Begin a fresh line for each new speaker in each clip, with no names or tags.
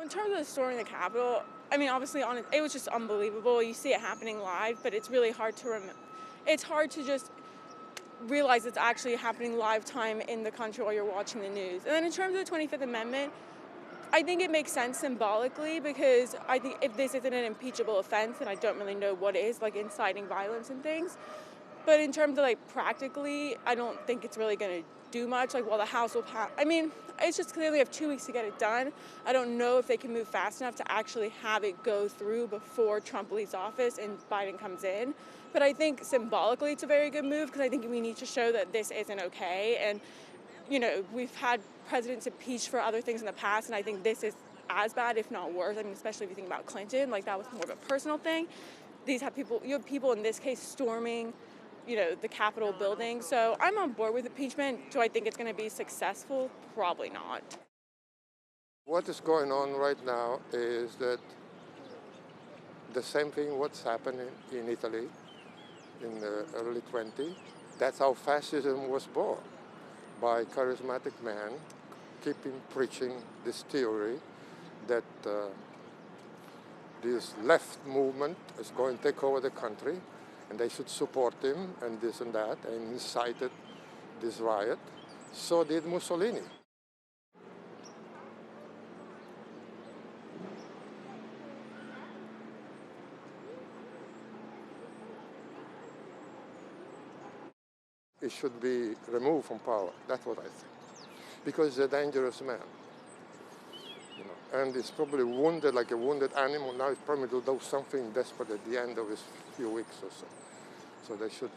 terms of storming the Capitol, I mean, obviously, it was just unbelievable. You see it happening live, but it's really hard to it's hard to just realize it's actually happening live time in the country while you're watching the news. And then in terms of the 25th Amendment, I think it makes sense symbolically because I think if this isn't an impeachable offense, then I don't really know what is, like inciting violence and things. But in terms of like practically, I don't think it's really going to do much. Like, while the House will pass, I mean, it's just clearly have 2 weeks to get it done. I don't know if they can move fast enough to actually have it go through before Trump leaves office and Biden comes in. But I think symbolically it's a very good move because I think we need to show that this isn't okay. And, you know, we've had presidents impeached for other things in the past, and I think this is as bad, if not worse. I mean, especially if you think about Clinton, like that was more of a personal thing. You have people in this case storming, you know, the Capitol building. So I'm on board with impeachment. Do I think it's going to be successful? Probably not.
What is going on right now is that the same thing what's happening in Italy in the early 20s. That's how fascism was born, by charismatic man keeping preaching this theory that this left movement is going to take over the country and they should support him and this and that, and incited this riot. So did Mussolini. He should be removed from power. That's what I think. Because he's a dangerous man. You know, and he's probably wounded like a wounded animal. Now he's probably to do something desperate at the end of his few weeks or so. So they should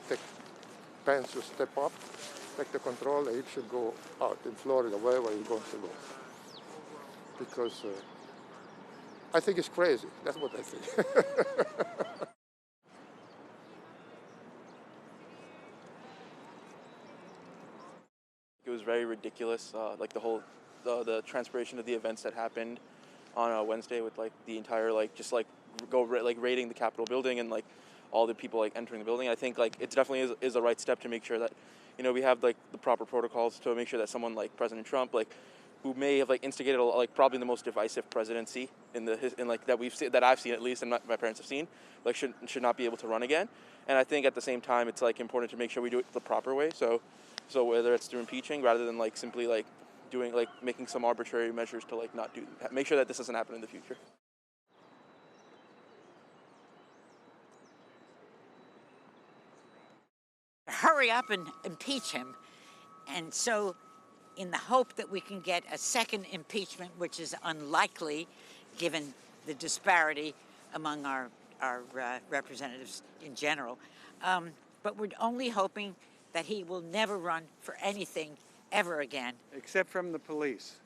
Pence should step up, take the control, and he should go out in Florida, wherever he's going to go. Because I think he's crazy. That's what I think.
It was very ridiculous, like the transpiration of the events that happened on Wednesday with like the entire raiding the Capitol building and like all the people like entering the building. I think like it definitely is the right step to make sure that, you know, we have like the proper protocols to make sure that someone like President Trump, like who may have like instigated like probably the most divisive presidency that I've seen, at least, and my parents have seen, like should not be able to run again. And I think at the same time it's like important to make sure we do it the proper way. So whether it's through impeaching rather than like simply like making some arbitrary measures to like make sure that this doesn't happen in the future.
Hurry up and impeach him. And so in the hope that we can get a second impeachment, which is unlikely given the disparity among our representatives in general, but we're only hoping that he will never run for anything ever again.
Except from the police.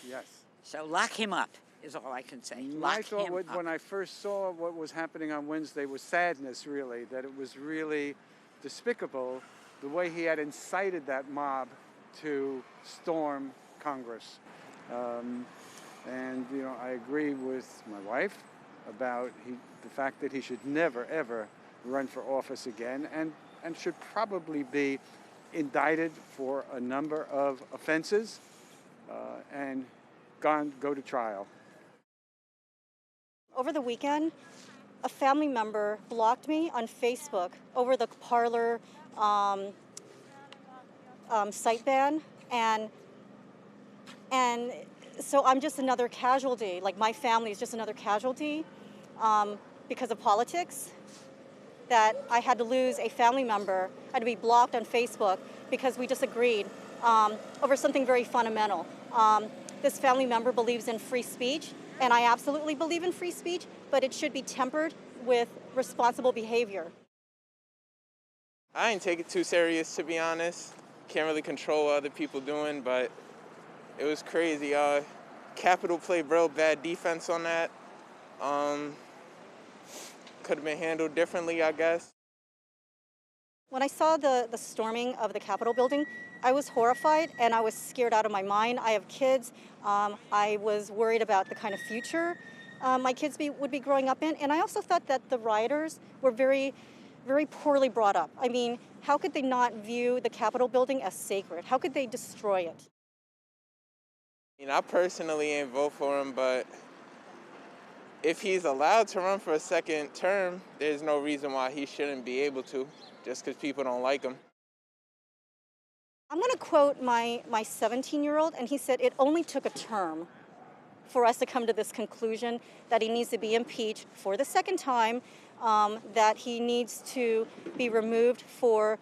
Yes.
So lock him up is all I can say.
My thought when I first saw what was happening on Wednesday was sadness, really, that it was really despicable the way he had incited that mob to storm Congress. And, you know, I agree with my wife about the fact that he should never, ever run for office again, and should probably be indicted for a number of offenses and go to trial.
Over the weekend, a family member blocked me on Facebook over the Parler site ban, and so I'm just another casualty. Like, my family is just another casualty because of politics. That I had to lose a family member, I had to be blocked on Facebook because we disagreed over something very fundamental. This family member believes in free speech, and I absolutely believe in free speech, but it should be tempered with responsible behavior.
I didn't take it too serious, to be honest. Can't really control what other people doing, but it was crazy. Capitol played real bad defense on that. Could have been handled differently, I guess.
When I saw the storming of the Capitol building, I was horrified and I was scared out of my mind. I have kids. I was worried about the kind of future my kids would be growing up in. And I also thought that the rioters were very, very poorly brought up. I mean, how could they not view the Capitol building as sacred? How could they destroy it?
I personally ain't vote for him, but if he's allowed to run for a second term, there's no reason why he shouldn't be able to, just because people don't like him.
I'm going to quote my 17-year-old, and he said it only took a term for us to come to this conclusion that he needs to be impeached for the second time, that he needs to be removed for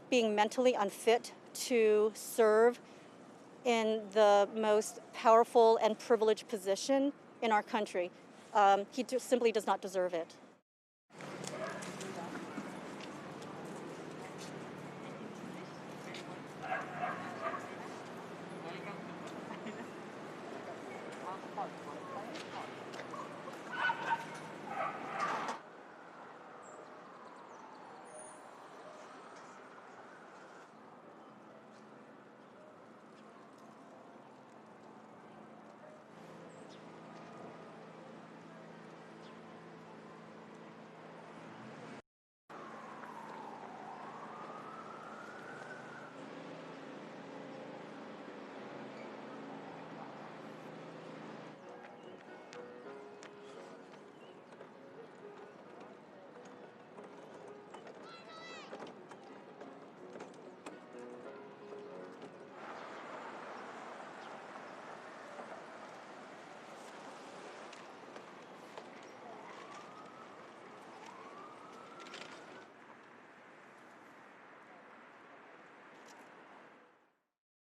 being mentally unfit to serve in the most powerful and privileged position in our country. He simply does not deserve it.